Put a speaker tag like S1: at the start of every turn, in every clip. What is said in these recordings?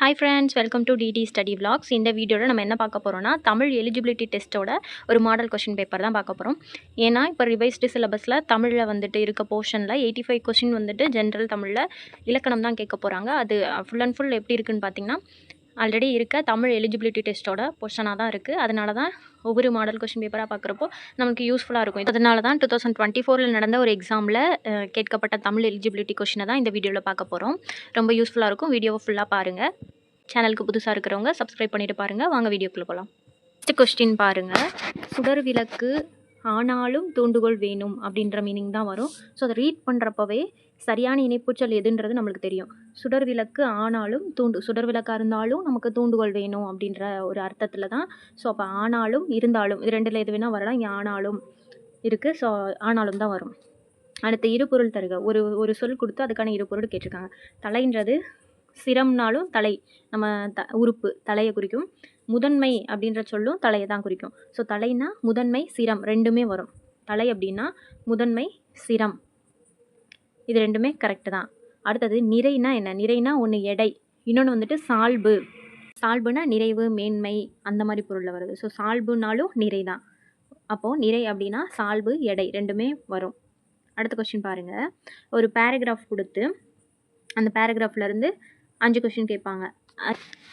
S1: Hi friends, welcome to DD study vlogs. இந்த வீடியோவில் நம்ம என்ன பார்க்க போகிறோம்னா, தமிழ் எலிஜிபிலிட்டி டெஸ்ட்டோட ஒரு மாடல் கொஷின் பேப்பர் தான் பார்க்க போகிறோம். ஏன்னா இப்போ ரிவைஸ்டு சிலபஸில் தமிழில் வந்துட்டு இருக்க போர்ஷனில் 85 கொஷின் வந்துட்டு ஜென்ரல் தமிழில் இலக்கணம் தான் கேட்க போகிறாங்க. அது ஃபுல் அண்ட் ஃபுல் எப்படி இருக்குன்னு பார்த்தீங்கன்னா, ஆல்ரெடி இருக்க தமிழ் எலிஜிபிலிட்டி டெஸ்ட்டோட போர்ஷனாக தான் இருக்குது. அதனால தான் ஒவ்வொரு மாடல் கொஷின் பேப்பராக பார்க்குறப்போ நமக்கு யூஸ்ஃபுல்லாக இருக்கும். அதனால தான் 2024 நடந்த ஒரு எக்ஸாமில் கேட்கப்பட்ட தமிழ் எலிஜிபிலிட்டி கொஷினை தான் இந்த வீடியோவில் பார்க்க போகிறோம். ரொம்ப யூஸ்ஃபுல்லாக இருக்கும். வீடியோவை ஃபுல்லாக பாருங்கள். சேனலுக்கு புதுசாக இருக்கிறவங்க சப்ஸ்கிரைப் பண்ணிவிட்டு பாருங்கள். வாங்க வீடியோக்குள்ளே போகலாம். ஃபஸ்ட்டு கொஸ்டின் பாருங்கள். சுடர் விளக்கு ஆனாலும் தூண்டுகோல் வேணும் அப்படின்ற மீனிங் தான் வரும். ஸோ அதை ரீட் பண்ணுறப்பவே சரியான இணைப்புச்சொல் எதுன்றது நம்மளுக்கு தெரியும். சுடர் விளக்கு ஆனாலும் சுடர் விளக்காக இருந்தாலும் நமக்கு தூண்டுகோல் வேணும் அப்படின்ற ஒரு அர்த்தத்தில் தான். ஸோ அப்போ ஆனாலும் இருந்தாலும் இது ரெண்டில் எது வேணால் வரலாம். இங்கே ஆனாலும் இருக்குது. ஸோ ஆனாலும் தான் வரும். அடுத்து இருபொருள் தருக. ஒரு சொல் கொடுத்து அதுக்கான இருபொருள் கேட்டிருக்காங்க. தலைன்றது சிரம்னாலும் தலை நம்ம உறுப்பு தலையை குறிக்கும். முதன்மை அப்படின்ற சொல்லும் தலையை தான் குறிக்கும். ஸோ தலைனா முதன்மை சிரம் ரெண்டுமே வரும். தலை அப்படின்னா முதன்மை சிரம் இது ரெண்டுமே கரெக்டு தான். அடுத்தது நிறைனா என்ன? நிறைனா ஒன்று எடை, இன்னொன்று வந்துட்டு சால்பு. சால்புனா நிறைவு மேன்மை அந்த மாதிரி பொருளில் வருது. ஸோ சால்புனாலும் நிறை தான். அப்போது நிறை அப்படின்னா சால்பு எடை ரெண்டுமே வரும். அடுத்த கொஸ்டின் பாருங்கள். ஒரு பேராகிராஃப் கொடுத்து அந்த பேராகிராஃப்லேருந்து 5 கொஷின் கேட்பாங்க.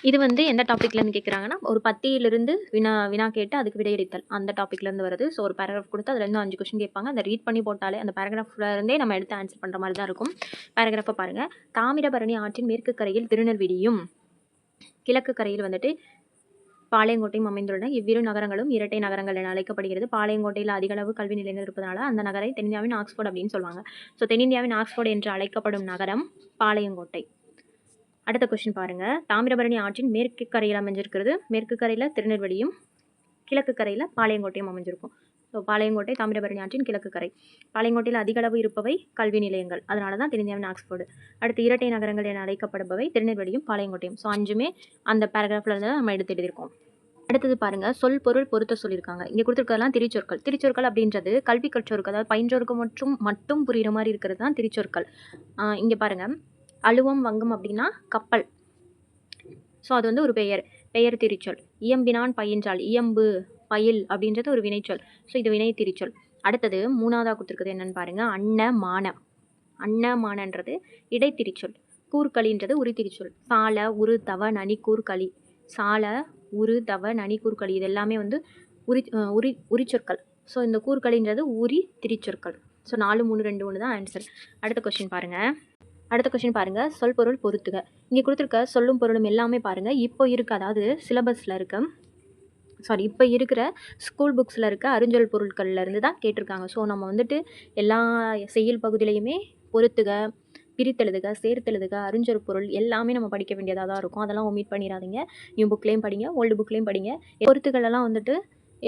S1: இது வந்து எந்த டாப்பிக்லேருந்து கேட்குறாங்கன்னா, ஒரு பத்தியிலிருந்து வினா கேட்டு அதுக்கு விடையளித்தல் அந்த டாப்பிக்லேருந்து வருது. ஸோ ஒரு பேராகிராஃப் கொடுத்து அதுலேருந்து 5 கொஷின் கேட்பாங்க. அதை ரீட் பண்ணி போட்டாலே அந்த பேராகிராஃப்லேருந்தே நம்ம எடுத்து ஆன்சர் பண்ணுற மாதிரி தான் இருக்கும். பேராகிராஃபை பாருங்கள். தாமிரபரணி ஆற்றின் மேற்கு கரையில் திருநெல்வேலியும் கிழக்கு கரையில் வந்துட்டு பாளையங்கோட்டையும் அமைந்துள்ளன. இவ்விரு நகரங்களும் இரட்டை நகரங்கள் என அழைக்கப்படுகிறது. பாளையங்கோட்டையில் அதிக அளவு கல்வி நிலையங்கள் இருப்பதனால அந்த நகரை தென்னிந்தியாவின் ஆக்ஸ்போர்ட் அப்படின்னு சொல்லுவாங்க. ஸோ தென்னிந்தியாவின் ஆக்ஸ்போர்ட் என்று அழைக்கப்படும் நகரம் பாளையங்கோட்டை. அடுத்த கொஸ்டின் பாருங்கள். தாமிரபரணி ஆற்றின் மேற்கு கரையில் அமைஞ்சிருக்கிறது. மேற்கு கரையில் திருநெல்வேலியும் கிழக்கு கரையில் பாளையங்கோட்டையும் அமைஞ்சிருக்கும். ஸோ பாளையங்கோட்டை தாமிரபரணி ஆற்றின் கிழக்கு கரை. பாளையங்கோட்டையில் அதிக அளவு இருப்பவை கல்வி நிலையங்கள், அதனால தான் தென்னிந்தியாவின் ஆக்ஸ்போர்டு. அடுத்து இரட்டை நகரங்கள் என அழைக்கப்படுபவை திருநெல்வேலியும் பாளையங்கோட்டையும். ஸோ 5மே அந்த பேராகிராஃபில் இருந்து நம்ம எடுத்து எழுதியிருக்கோம். அடுத்தது பாருங்கள். சொல் பொருள் பொருத்த சொல்லியிருக்காங்க. இங்கே கொடுத்துருக்கலாம் திரிச்சொற்கள். திரிச்சொற்கள் அப்படின்றது கல்வி கற்றோருக்கு, அதாவது பயின்றோருக்கு மட்டும் புரிகிற மாதிரி இருக்கிறது தான் திரிச்சொற்கள். இங்கே பாருங்கள். அலுவம் வங்கம் அப்படின்னா கப்பல். ஸோ அது வந்து ஒரு பெயர் திரிச்சொல். இயம்பினான் பயின்றால், இயம்பு பயில் அப்படின்றது ஒரு வினைச்சொல். ஸோ இது வினை திரிச்சொல். அடுத்தது 3வதாக கொடுத்துருக்குது என்னன்னு பாருங்கள். அன்னமானன்றது இடைத்திரிச்சொல். கூர்களின்றது உரித்திரிச்சொல். சால உரு தவ நனி கூர்களி. சால உரு தவ நனி கூர்களி இது எல்லாமே வந்து உரிச்சொற்கள். ஸோ இந்த கூர்களின்றது உரி திரிச்சொற்கள். ஸோ 4 3 2 1 தான் ஆன்சர். அடுத்த கொஸ்டின் பாருங்கள். சொல் பொருள் பொறுத்துக. இங்கே கொடுத்துருக்க சொல்லும் பொருளும் எல்லாமே பாருங்கள் இப்போ அதாவது சிலபஸில் இப்போ இருக்கிற ஸ்கூல் புக்ஸில் இருக்க அறிஞ்சொல் பொருட்கள்லேருந்து தான் கேட்டிருக்காங்க. ஸோ நம்ம வந்துட்டு எல்லா செய்யுள் பகுதியிலையுமே பொறுத்துக, பிரித்தெழுதுக, சேர்த்தெழுதுக, அறிஞ்சொல் பொருள் எல்லாமே நம்ம படிக்க வேண்டியதாக தான் இருக்கும். அதெல்லாம் ஒமிட் பண்ணிடாதீங்க. நியூ புக்லேயும் படிங்க, ஓல்டு புக்லேயும் படிங்க. பொறுத்துகளெல்லாம் வந்துட்டு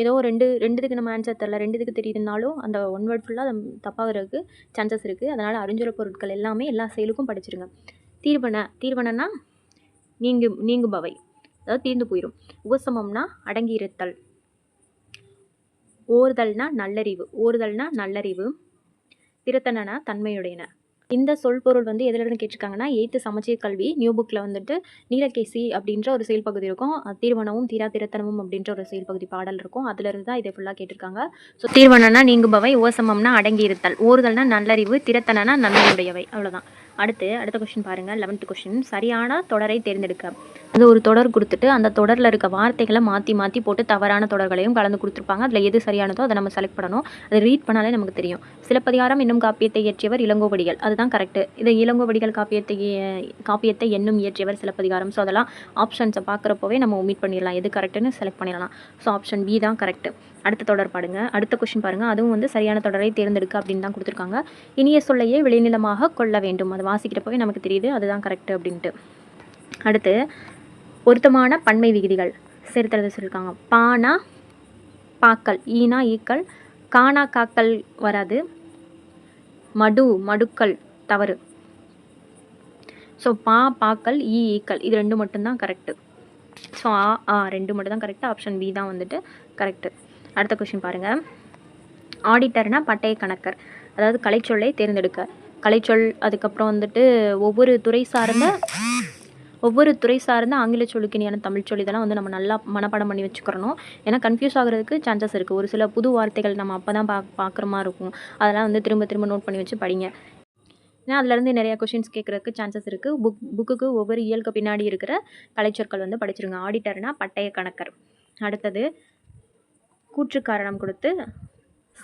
S1: ஏதோ ரெண்டுத்துக்கு நம்ம ஆன்சர் தரல, ரெண்டுத்துக்கு தெரியுதுனாலும் அந்த ஒன் வேர்ட் ஃபுல்லாக தப்பாகிறதுக்கு சான்சஸ் இருக்குது. அதனால் அறிஞ்சொல் பொருட்கள் எல்லாமே எல்லா செயலுக்கும் படிச்சிருங்க. தீர்வனன்னா நீங்குபவை, அதாவது தீர்ந்து போயிடும். உபசமம்னா அடங்கி இருத்தல். ஓர்தல்னா நல்லறிவு. திருத்தனா தன்மையுடையன. இந்த சொல் பொருள் வந்து எதிலிருந்து கேட்டிருக்காங்கன்னா 8th சமச்சீர் கல்வி நியூ புக்கில் வந்துட்டு நீலகேசி அப்படின்ற ஒரு செயல் பகுதி இருக்கும். தீர்வனமும் திருத்தனமும் அப்படின்ற ஒரு செயல் பகுதி பாடல் இருக்கும். அதிலிருந்து தான் இதை ஃபுல்லாக கேட்டிருக்காங்க. ஸோ தீர்வனம்னா நீங்குபவை, உபசமம்னா அடங்கி இருத்தல், ஓர்தல்னா நல்லறிவு, திருத்தனா நன்மையுடையவை. அவ்வளோதான். அடுத்த கொஸ்டின் பாருங்கள். 11th question. சரியான தொடரை தேர்ந்தெடுக்க. அது ஒரு தொடர் கொடுத்துட்டு அந்த தொடரில் இருக்க வார்த்தைகளை மாற்றி போட்டு தவறான தொடர்களையும் கலந்து கொடுத்துருப்பாங்க. அதில் எது சரியானதோ அதை நம்ம செலக்ட் பண்ணணும். அதை ரீட் பண்ணாலே நமக்கு தெரியும். சிலப்பதிகாரம் என்னும் காப்பியத்தை இயற்றியவர் இளங்கோவடிகள், அதுதான் கரெக்டு. இது இளங்கோவடிகள் காப்பியத்தை என்னும் இயற்றியவர் சிலப்பதிகாரம். ஸோ அதெல்லாம் ஆப்ஷன்ஸை பார்க்குறப்போவே நம்ம ஒமிட் பண்ணிடலாம், எது கரெக்டுன்னு செலக்ட் பண்ணிடலாம். ஸோ ஆப்ஷன் பி தான் கரெக்டு. அடுத்த கொஸ்டின் பாருங்கள். அதுவும் வந்து சரியான தொடரை தேர்ந்தெடுக்க அப்படின்னு தான் கொடுத்துருக்காங்க. இனிய சொல்லையே விளைநிலமாக கொள்ள வேண்டும். அது வாசிக்கிறப்பவே நமக்கு தெரியுது அதுதான் கரெக்டு அப்படின்ட்டு. அடுத்து பொருத்தமான பன்மை விகுதிகள் சேர்த்தெழுத சொல்லியிருக்காங்க. பானா பாக்கல், ஈனா ஈக்கல், கானா காக்கல் வராது. மடுக்கள் தவறு. ஸோ பாக்கல் ஈக்கல் இது 2 மட்டும்தான் கரெக்டு. ஸோ 2 மட்டும் தான் கரெக்டு. ஆப்ஷன் பி தான் வந்துட்டு கரெக்டு. அடுத்த கொஸ்டின் பாருங்கள். ஆடிட்டர்னா பட்டய கணக்கர், அதாவது கலைச்சொல்லை தேர்ந்தெடுக்க. கலைச்சொல் அதுக்கப்புறம் வந்துட்டு ஒவ்வொரு துறை சார்ந்த ஒவ்வொரு துறை சார்ந்த ஆங்கில சொல்லுக்கு இணையான தமிழ் சொல் இதெல்லாம் வந்து நம்ம நல்லா மனப்பாடம் பண்ணி வச்சுக்கிறணும். ஏன்னா கன்ஃபியூஸ் ஆகுறதுக்கு சான்சஸ் இருக்குது. ஒரு சில புது வார்த்தைகள் நம்ம அப்போ தான் பார்க்குற மாதிரி இருக்கும். அதெல்லாம் வந்து திரும்ப திரும்ப நோட் பண்ணி வச்சு படிங்க. ஏன்னா அதுலேருந்து நிறையா கொஷின்ஸ் கேட்குறதுக்கு சான்சஸ் இருக்குது. புக்குக்கு ஒவ்வொரு இயலுக்கு பின்னாடி இருக்கிற கலைச்சொற்கள் வந்து படிச்சிருங்க. ஆடிட்டர்னா பட்டய கணக்கர். அடுத்தது கூற்று காரணம் கொடுத்து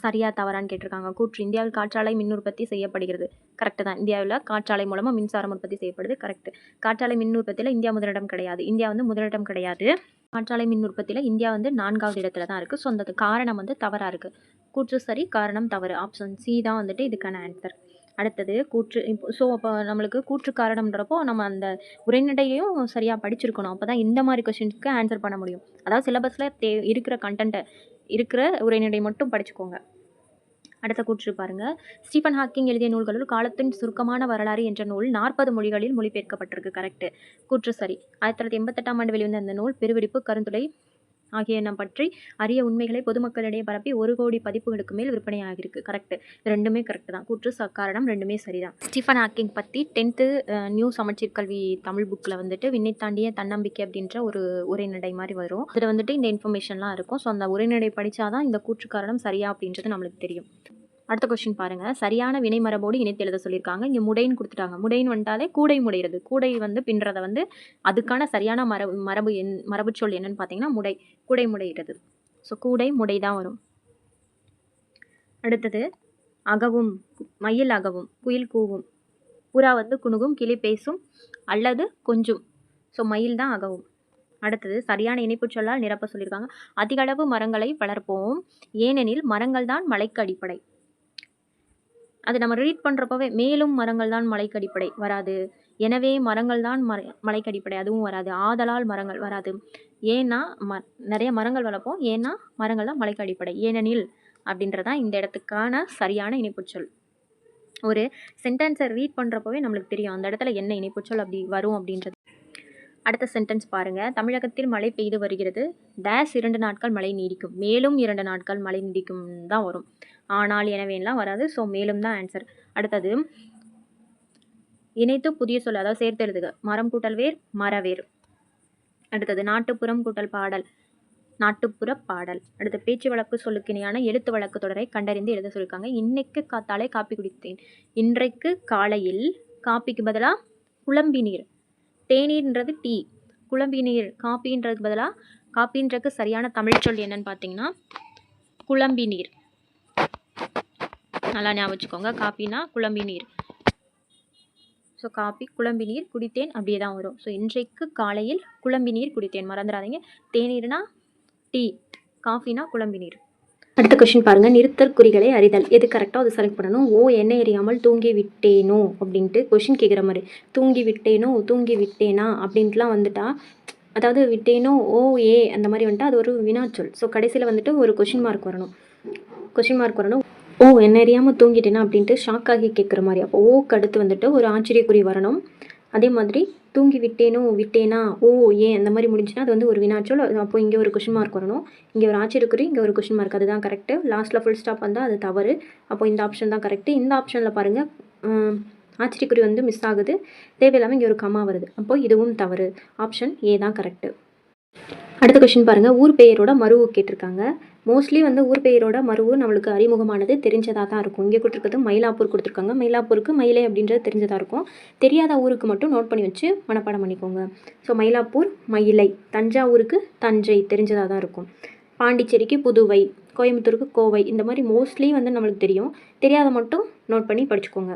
S1: சரியா தவறான்னு கேட்டிருக்காங்க. கூற்று இந்தியாவில் காற்றாலை மின் உற்பத்தி செய்யப்படுகிறது. கரெக்டு தான். இந்தியாவில் காற்றாலை மூலமாக மின்சாரம் உற்பத்தி செய்யப்படுது. கரெக்டு. காற்றாலை மின் உற்பத்தியில் இந்தியா முதலிடம் கிடையாது. இந்தியா வந்து முதலிடம் கிடையாது. காற்றாலை மின் உற்பத்தியில் இந்தியா வந்து 4வது இடத்துல தான் இருக்குது. ஸோ அந்த காரணம் வந்து தவறாக இருக்குது. கூற்று சரி, காரணம் தவறு. ஆப்ஷன் சி தான் வந்துட்டு இதுக்கான ஆன்சர். அடுத்தது கூற்று. ஸோ அப்போ நம்மளுக்கு கூற்று காரணம்ன்றப்போ நம்ம அந்த உரைநடையையும் சரியாக படிச்சிருக்கணும். அப்போ தான் இந்த மாதிரி கொஷின்ஸ்க்கு ஆன்சர் பண்ண முடியும். அதாவது சிலபஸில் இருக்கிற கண்டென்ட்டை இருக்கிற உரைநடை மட்டும் படிச்சுக்கோங்க. அடுத்த கூற்று பாருங்க. ஸ்டீஃபன் ஹாக்கிங் எழுதிய நூல்களுள் காலத்தின் சுருக்கமான வரலாறு என்ற நூல் 40 மொழிகளில் மொழிபெயர்க்கப்பட்டிருக்கு. கரெக்டு. கூற்று சரி. 1988ஆம் ஆண்டு வெளிவந்த அந்த நூல் பெருவெடிப்பு, கருந்துளை ஆகியன பற்றி அரிய உண்மைகளை பொதுமக்களிடையே பரப்பி 1 கோடி பதிப்புகளுக்கு மேல் விற்பனையாகிருக்கு. கரெக்டு. ரெண்டுமே கரெக்டு தான். கூற்று காரணம் ரெண்டுமே சரிதான். ஸ்டீஃபன் ஹாக்கிங் பற்றி 10th நியூ சமச்சீர் கல்வி தமிழ் புக்கில் வந்துட்டு விண்ணை தாண்டிய தன்னம்பிக்கை அப்படின்ற ஒரு உரைநடை மாதிரி வரும். அதில் வந்துட்டு இந்த இன்ஃபர்மேஷன்லாம் இருக்கும். ஸோ அந்த உரைநடை படித்தாதான் இந்த கூற்று காரணம் சரியா அப்படின்றது நம்மளுக்கு தெரியும். அடுத்த கொஸ்டின் பாருங்கள். சரியான வினை மரபோடு இணைத்து எழுத சொல்லியிருக்காங்க. இங்கே முடைன்னு கொடுத்துட்டாங்க. முடைன்னு வந்துட்டாலே கூடை முடைகிறது. கூடை வந்து பின்றதை வந்து அதுக்கான சரியான மரபு சொல் என்னன்னு பார்த்தீங்கன்னா முடை. கூடை முடைகிறது. ஸோ கூடை முடை தான் வரும். அடுத்தது அகவும், மயில் அகவும், குயில் கூவும், புறா வந்து குணுகும், கிளி பேசும் அல்லது கொஞ்சும். ஸோ மயில் தான் அகவும். அடுத்தது சரியான இணைப்பு சொல்லால் நிரப்ப சொல்லியிருக்காங்க. அதிகளவு மரங்களை வளர்ப்போம், ஏனெனில் மரங்கள் தான் மலைக்கு அடிப்படை. அது நம்ம ரீட் பண்ணுறப்பவே மேலும் மரங்கள் தான் மலைக்கு அடிப்படை வராது. எனவே மரங்கள் தான் மலைக்கு அடிப்படை, அதுவும் வராது. ஆதலால் மரங்கள் வராது. ஏன்னா நிறைய மரங்கள் வளர்ப்போம், ஏன்னா மரங்கள் தான் மலைக்கு அடிப்படை. ஏனெனில் அப்படின்றதான் இந்த இடத்துக்கான சரியான இணைப்புச்சொல். ஒரு சென்டென்ஸை ரீட் பண்ணுறப்பவே நம்மளுக்கு தெரியும் அந்த இடத்துல என்ன இணைப்புச்சொல் அப்படி வரும் அப்படின்றது. அடுத்த சென்டென்ஸ் பாருங்கள். தமிழகத்தில் மழை பெய்து வருகிறது. டேஸ் 2 நாட்கள் மழை நீடிக்கும். மேலும் 2 நாட்கள் மழை நீடிக்கும் தான் வரும். ஆனால் எனவேலாம் வராது. ஸோ மேலும் தான் ஆன்சர். அடுத்தது இணைத்து புதிய சொல், அதாவது சேர்த்து எழுதுக. மரம் கூட்டல் வேர், மரவேர். அடுத்தது நாட்டுப்புறம் கூட்டல் பாடல், நாட்டுப்புற பாடல். அடுத்து பேச்சு வழக்கு சொல்லுக்கிணையான எழுத்து வழக்கு தொடரை கண்டறிந்து எழுத சொல்லியிருக்காங்க. இன்னைக்கு காத்தாலே காப்பி குடித்தேன். இன்றைக்கு காலையில் காப்பிக்கு பதிலாக குழம்பி நீர். தேநீர்ன்றது டீ, குழம்பி நீர் காப்பின்றதுக்கு பதிலாக காப்பின்றதுக்கு சரியான தமிழ் சொல் என்னன்னு பார்த்தீங்கன்னா குழம்பி நீர். நல்லா ஞாபகம் வச்சுக்கோங்க. காப்பினா குழம்பி நீர். ஸோ காப்பி, குழம்பி நீர், குடித்தேன் அப்படியே தான் வரும். ஸோ இன்றைக்கு காலையில் குழம்பி நீர் குடித்தேன், மறந்துடாதீங்க. தேநீர்னா டீ, காஃபினா குழம்பி நீர். அடுத்த கொஸ்டின் பாருங்கள். நிறுத்தல் குறிகளை அறிதல். எது கரெக்டாக அது செலக்ட் பண்ணணும். என்ன எறியாமல் தூங்கி விட்டேனோ அப்படின்ட்டு கொஸ்டின் கேட்குற மாதிரி. தூங்கி விட்டேனோ, தூங்கி விட்டேனா அப்படின்ட்டுலாம் வந்துட்டா, அதாவது விட்டேனோ அந்த மாதிரி வந்துட்டு அது ஒரு வினாச்சொல். ஸோ கடைசியில் வந்துட்டு ஒரு கொஸ்டின் மார்க் வரணும். என்ன எறியாமல் தூங்கிட்டேனா அப்படின்ட்டு ஷாக் ஆகி கேட்குற மாதிரி. அப்போ ஓக்கு அடுத்து வந்துட்டு ஒரு ஆச்சரியக்குறி வரணும். அதே மாதிரி தூங்கி விட்டேனோ, விட்டேனா, அந்த மாதிரி முடிஞ்சுன்னா அது வந்து ஒரு வினாச்சொல். அப்போ இங்கே ஒரு கொஸ்டின் மார்க் வரணும், இங்கே ஒரு ஆச்சரியக்குறி, இங்கே ஒரு கொஸ்டின் மார்க். அதுதான் கரெக்டு. லாஸ்ட்டில் ஃபுல் ஸ்டாப் வந்தால் அது தவறு. அப்போ இந்த ஆப்ஷன் தான் கரெக்டு. இந்த ஆப்ஷனில் பாருங்கள், ஆச்சரியக்குறி வந்து மிஸ் ஆகுது, தேவையில்லாமல் இங்கே ஒரு கம்மா வருது. அப்போ இதுவும் தவறு. ஆப்ஷன் ஏ தான் கரெக்டு. அடுத்த கொஸ்டின் பாருங்கள். ஊர் பெயரோட மருவு கேட்டிருக்காங்க. மோஸ்ட்லி வந்து ஊர் பெயரோட மருவு நம்மளுக்கு அறிமுகமானது தெரிஞ்சதாக தான் இருக்கும். இங்கே கொடுத்துருக்கிறது மயிலாப்பூர் கொடுத்துருக்காங்க. மயிலாப்பூருக்கு மயிலை அப்படின்றது தெரிஞ்சதாக இருக்கும். தெரியாத ஊருக்கு மட்டும் நோட் பண்ணி வச்சு மனப்பாடம் பண்ணிக்கோங்க. ஸோ மயிலாப்பூர் மயிலை, தஞ்சாவூருக்கு தஞ்சை தெரிஞ்சதாக தான் இருக்கும். பாண்டிச்சேரிக்கு புதுவை, கோயம்புத்தூருக்கு கோவை. இந்த மாதிரி மோஸ்ட்லி வந்து நம்மளுக்கு தெரியும். தெரியாத மட்டும் நோட் பண்ணி படிச்சுக்கோங்க.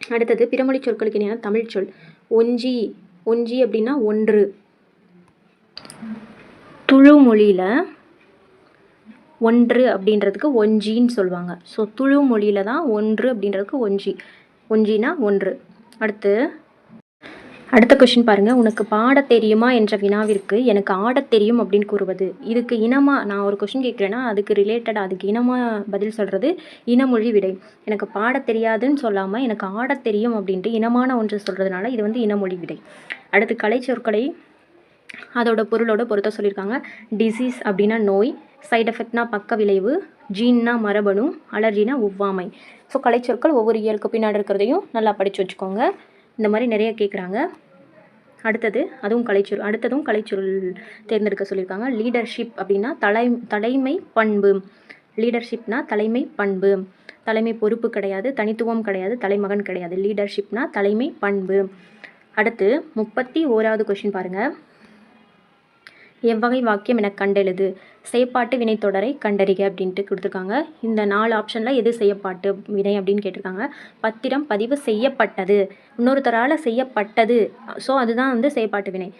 S1: அடுத்தது பிறமொழி சொற்களுக்கு இணையான தமிழ் சொல். ஒஞ்சி அப்படின்னா ஒன்று. துளு மொழியில் ஒன்று அப்படின்றதுக்கு ஒஞ்சின்னு சொல்லுவாங்க. ஸோ துளு மொழியில் தான் ஒன்று அப்படின்றதுக்கு ஒஞ்சினா ஒன்று. அடுத்த கொஸ்டின் பாருங்கள். உனக்கு பாட தெரியுமா என்ற வினாவிற்கு எனக்கு ஆடத் தெரியும் அப்படின்னு கூறுவது. இதுக்கு இனமாக நான் ஒரு கொஸ்டின் கேட்குறேன்னா அதுக்கு ரிலேட்டடாக அதுக்கு இனமாக பதில் சொல்கிறது இனமொழி விடை. எனக்கு பாட தெரியாதுன்னு சொல்லாமல் எனக்கு ஆடத் தெரியும் அப்படின்ட்டு இனமான ஒன்று சொல்கிறதுனால இது வந்து இனமொழி விடை. அடுத்து கலை சொற்களை அதோட பொருளோட பொறுத்த சொல்லியிருக்காங்க. டிசீஸ் அப்படின்னா நோய், சைட் எஃபெக்ட்னா பக்க விளைவு, ஜீன்னா மரபணு, அலர்ஜினா ஒவ்வாமை. ஸோ கலைச்சொற்கள் ஒவ்வொரு இயலுக்கு பின்னாடி இருக்கிறதையும் நல்லா படித்து வச்சுக்கோங்க. இந்த மாதிரி நிறைய கேட்குறாங்க. அடுத்தது அடுத்ததும் கலைச்சொல் தேர்ந்தெடுக்க சொல்லியிருக்காங்க. லீடர்ஷிப் அப்படின்னா தலைமை பண்பு. லீடர்ஷிப்னா தலைமை பண்பு. தலைமை பொறுப்பு கிடையாது, தனித்துவம் கிடையாது, தலைமகன் கிடையாது. லீடர்ஷிப்னா தலைமை பண்பு. அடுத்து 31வது கொஷின் பாருங்கள். எவ்வகை வாக்கியம் என கண்டெழுது. செயப்பாட்டு வினைத்தொடரை கண்டறிக அப்படின்ட்டு கொடுத்துருக்காங்க. இந்த 4 ஆப்ஷனில் எது செயப்பாட்டு வினை அப்படின்னு கேட்டிருக்காங்க. பத்திரம் பதிவு செய்யப்பட்டது, இன்னொருத்தரால் செய்யப்பட்டது. ஸோ அதுதான் வந்து செயப்பாட்டு வினை.